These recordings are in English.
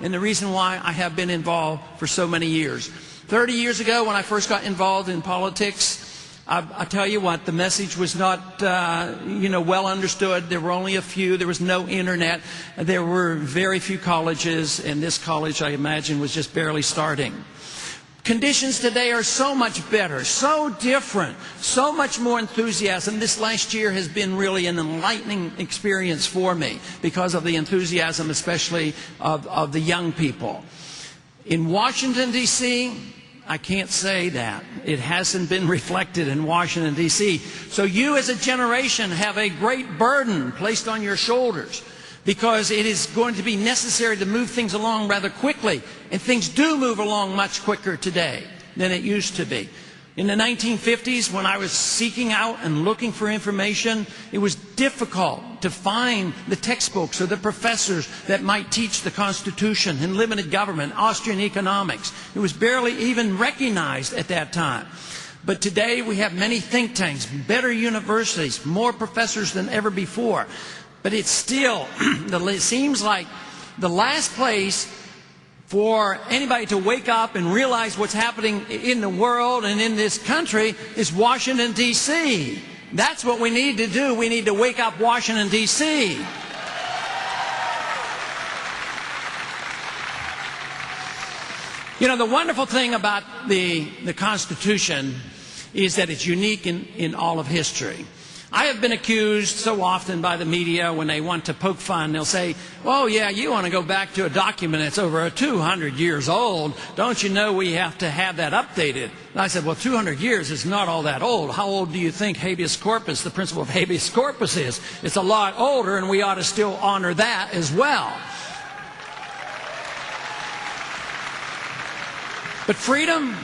and the reason why I have been involved for so many years. 30 years ago, when I first got involved in politics, I tell you what, the message was not, well understood. There were only a few. There was no internet. There were very few colleges, and this college, I imagine, was just barely starting. Conditions today are so much better, so different, so much more enthusiasm. This last year has been really an enlightening experience for me because of the enthusiasm, especially of the young people. In Washington, D.C., I can't say that. It hasn't been reflected in Washington, D.C. So you as a generation have a great burden placed on your shoulders because it is going to be necessary to move things along rather quickly. And things do move along much quicker today than it used to be. In the 1950s, when I was seeking out and looking for information, it was difficult to find the textbooks or the professors that might teach the Constitution and limited government, Austrian economics. It was barely even recognized at that time. But today we have many think tanks, better universities, more professors than ever before. But it's still, it seems like the last place for anybody to wake up and realize what's happening in the world and in this country is Washington, D.C. That's what we need to do. We need to wake up Washington, D.C. You know, the wonderful thing about the Constitution is that it's unique in all of history. I have been accused so often by the media when they want to poke fun. They'll say, oh, yeah, you want to go back to a document that's over 200 years old. Don't you know we have to have that updated? And I said, well, 200 years is not all that old. How old do you think habeas corpus, the principle of habeas corpus is? It's a lot older, and we ought to still honor that as well. But freedom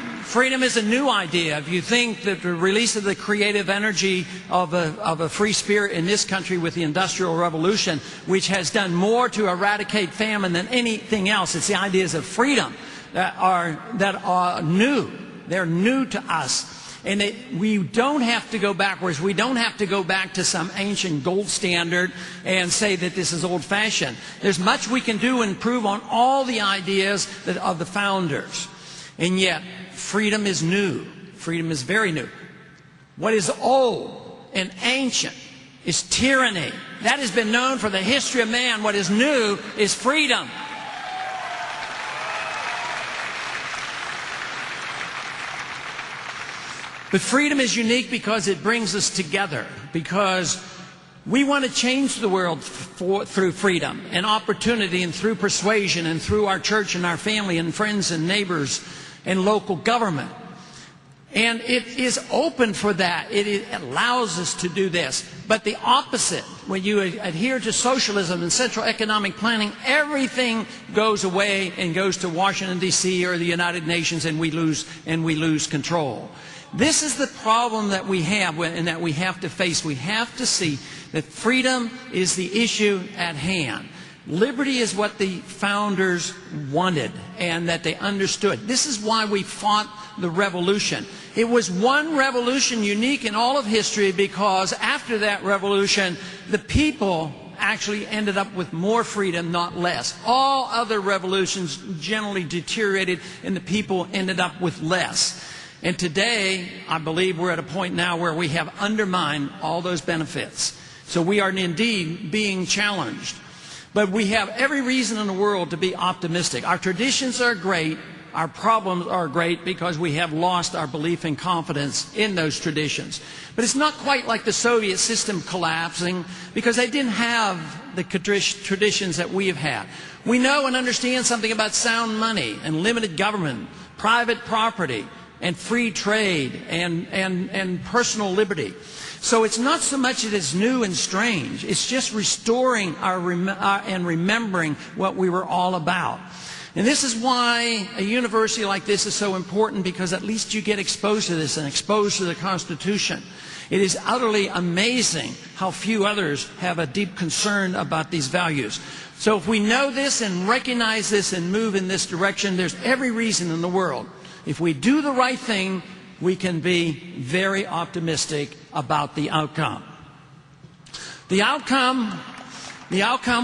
is a new idea. If you think that the release of the creative energy of a free spirit in this country with the Industrial Revolution, which has done more to eradicate famine than anything else, it's the ideas of freedom that are new. They're new to us. And we don't have to go backwards. We don't have to go back to some ancient gold standard and say that this is old-fashioned. There's much we can do and improve on all the ideas of the founders. And yet, freedom is new. Freedom is very new. What is old and ancient is tyranny. That has been known for the history of man. What is new is freedom. But freedom is unique because it brings us together, because we want to change the world through freedom and opportunity and through persuasion and through our church and our family and friends and neighbors and local government. And it is open for that. It allows us to do this. But the opposite, when you adhere to socialism and central economic planning, everything goes away and goes to Washington, D.C. or the United Nations, and we lose control. This is the problem that we have and that we have to face. We have to see that freedom is the issue at hand. Liberty is what the founders wanted and that they understood. This is why we fought the revolution. It was one revolution unique in all of history because after that revolution, the people actually ended up with more freedom, not less. All other revolutions generally deteriorated and the people ended up with less. And today, I believe we're at a point now where we have undermined all those benefits. So we are indeed being challenged. But we have every reason in the world to be optimistic. Our traditions are great. Our problems are great because we have lost our belief and confidence in those traditions. But it's not quite like the Soviet system collapsing because they didn't have the traditions that we have had. We know and understand something about sound money and limited government, private property, and free trade and personal liberty. So it's not so much that it's new and strange. It's just restoring and remembering what we were all about. And this is why a university like this is so important, because at least you get exposed to this and exposed to the Constitution. It is utterly amazing how few others have a deep concern about these values. So if we know this and recognize this and move in this direction, there's every reason in the world. If we do the right thing, we can be very optimistic about the outcome. The outcome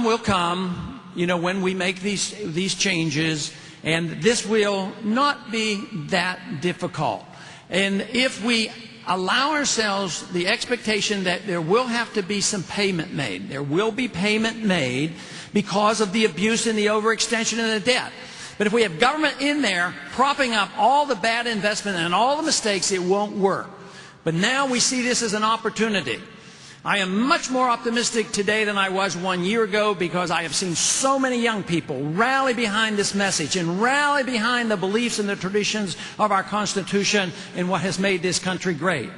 will come when we make these changes, and this will not be that difficult. And if we allow ourselves the expectation that there will have to be some payment made, there will be payment made because of the abuse and the overextension and the debt. But if we have government in there propping up all the bad investment and all the mistakes, it won't work. But now we see this as an opportunity. I am much more optimistic today than I was 1 year ago, because I have seen so many young people rally behind this message and rally behind the beliefs and the traditions of our Constitution and what has made this country great.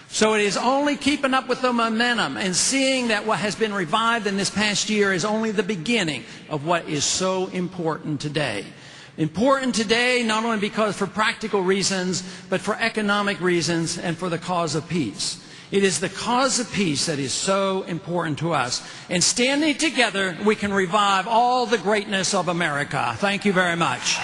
So it is only keeping up with the momentum and seeing that what has been revived in this past year is only the beginning of what is so important today. Important today not only because for practical reasons, but for economic reasons and for the cause of peace. It is the cause of peace that is so important to us. And standing together, we can revive all the greatness of America. Thank you very much.